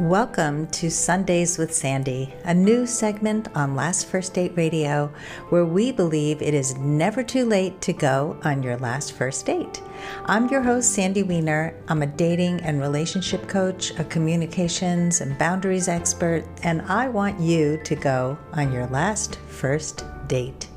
Welcome to Sundays with Sandy, a new segment on Last First Date Radio where we believe it is never too late to go on your last first date. I'm your host, Sandy Weiner. I'm a dating and relationship coach, a communications and boundaries expert, and I want you to go on your last first date.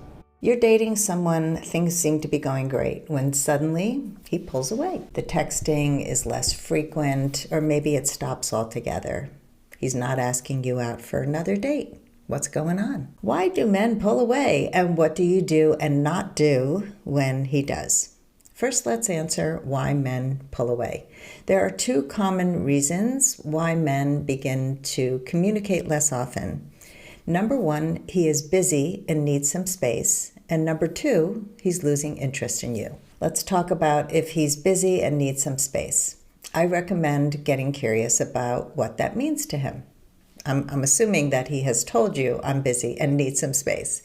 You're dating someone, things seem to be going great, when suddenly he pulls away. The texting is less frequent, or maybe it stops altogether. He's not asking you out for another date. What's going on? Why do men pull away, and what do you do and not do when he does? First, let's answer why men pull away. There are two common reasons why men begin to communicate less often. Number one, he is busy and needs some space. And number two, he's losing interest in you. Let's talk about if he's busy and needs some space. I recommend getting curious about what that means to him. I'm assuming that he has told you, I'm busy and need some space.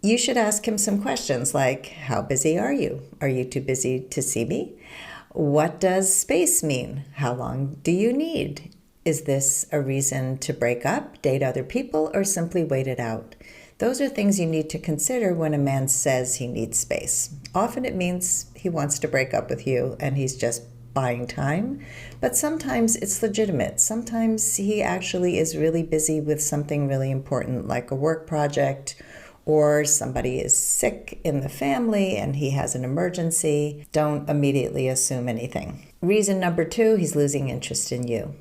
You should ask him some questions like, how busy are you? Are you too busy to see me? What does space mean? How long do you need? Is this a reason to break up, date other people, or simply wait it out? Those are things you need to consider when a man says he needs space. Often it means he wants to break up with you and he's just buying time, but sometimes it's legitimate. Sometimes he actually is really busy with something really important like a work project, or somebody is sick in the family and he has an emergency. Don't immediately assume anything. Reason number two, he's losing interest in you.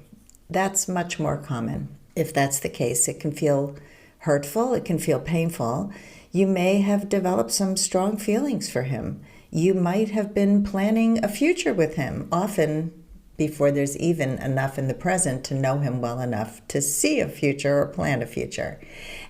That's much more common. If that's the case, it can feel hurtful, it can feel painful. You may have developed some strong feelings for him. You might have been planning a future with him, often before there's even enough in the present to know him well enough to see a future or plan a future.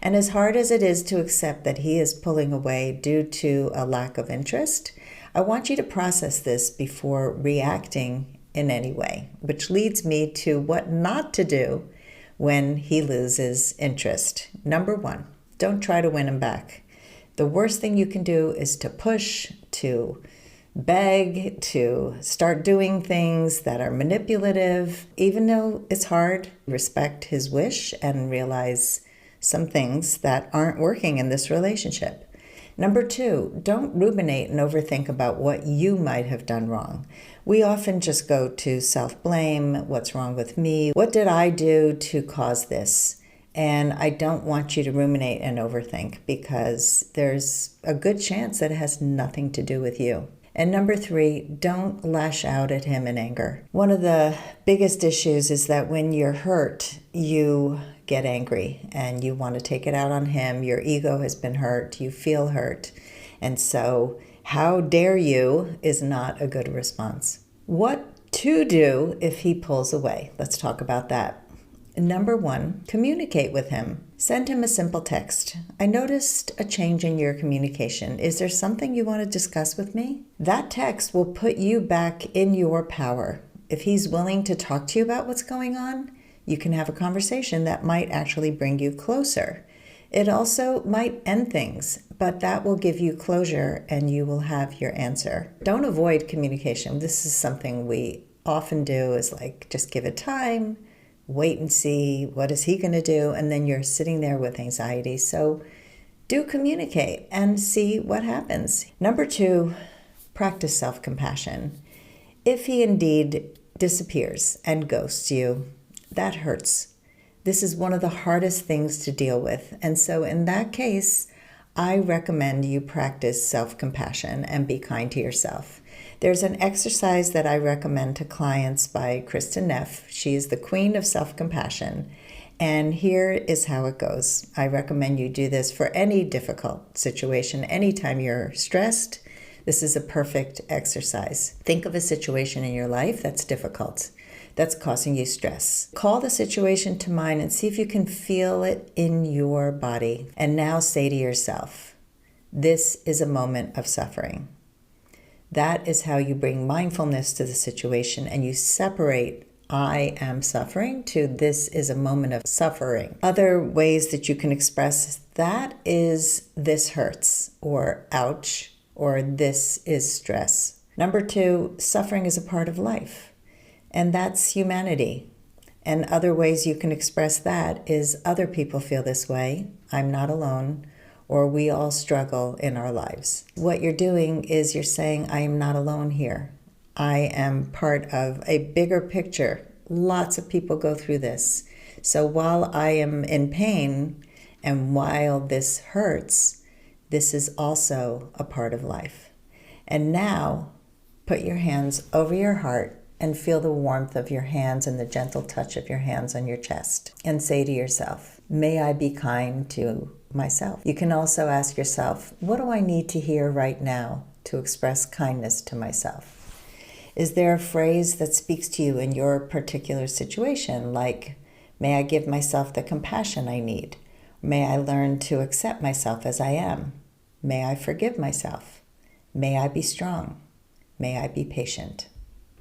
And as hard as it is to accept that he is pulling away due to a lack of interest, I want you to process this before reacting in any way, which leads me to what not to do when he loses interest. Number one, don't try to win him back. The worst thing you can do is to push, to beg, to start doing things that are manipulative. Even though it's hard, respect his wish and realize some things that aren't working in this relationship. Number two, don't ruminate and overthink about what you might have done wrong. We often just go to self-blame. What's wrong with me? What did I do to cause this? And I don't want you to ruminate and overthink because there's a good chance that it has nothing to do with you. And number three, don't lash out at him in anger. One of the biggest issues is that when you're hurt, you get angry and you want to take it out on him. Your ego has been hurt. You feel hurt. And so how dare you is not a good response. What to do if he pulls away? Let's talk about that. Number one, communicate with him. Send him a simple text. I noticed a change in your communication. Is there something you want to discuss with me? That text will put you back in your power. If he's willing to talk to you about what's going on, you can have a conversation that might actually bring you closer. It also might end things, but that will give you closure and you will have your answer. Don't avoid communication. This is something we often do is like, just give it time, wait and see, what is he going to do? And then you're sitting there with anxiety. So do communicate and see what happens. Number two, practice self-compassion. If he indeed disappears and ghosts you, that hurts. This is one of the hardest things to deal with. And so in that case, I recommend you practice self-compassion and be kind to yourself. There's an exercise that I recommend to clients by Kristin Neff. She is the queen of self-compassion. And here is how it goes. I recommend you do this for any difficult situation. Anytime you're stressed, this is a perfect exercise. Think of a situation in your life that's difficult, that's causing you stress. Call the situation to mind and see if you can feel it in your body. And now say to yourself, this is a moment of suffering. That is how you bring mindfulness to the situation and you separate I am suffering to this is a moment of suffering. Other ways that you can express that is this hurts or ouch or this is stress. Number two, suffering is a part of life and that's humanity. And other ways you can express that is other people feel this way, I'm not alone, or we all struggle in our lives. What you're doing is you're saying, I am not alone here. I am part of a bigger picture. Lots of people go through this. So while I am in pain and while this hurts, this is also a part of life. And now, put your hands over your heart and feel the warmth of your hands and the gentle touch of your hands on your chest. And say to yourself, may I be kind to myself. You can also ask yourself, what do I need to hear right now to express kindness to myself? Is there a phrase that speaks to you in your particular situation, like, may I give myself the compassion I need? May I learn to accept myself as I am? May I forgive myself? May I be strong? May I be patient?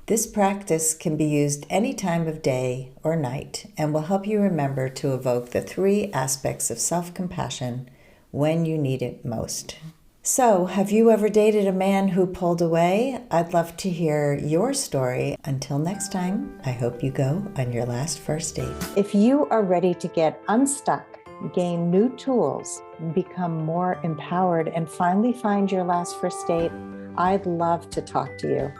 This practice can be used any time of day or night and will help you remember to evoke the 3 aspects of self-compassion when you need it most. So, have you ever dated a man who pulled away? I'd love to hear your story. Until next time, I hope you go on your last first date. If you are ready to get unstuck, gain new tools, become more empowered, and finally find your last first date, I'd love to talk to you.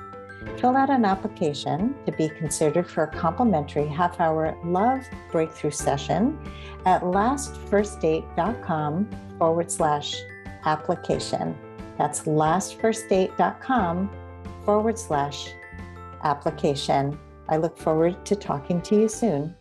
Fill out an application to be considered for a complimentary half-hour love breakthrough session at lastfirstdate.com/application. That's lastfirstdate.com/application. I look forward to talking to you soon.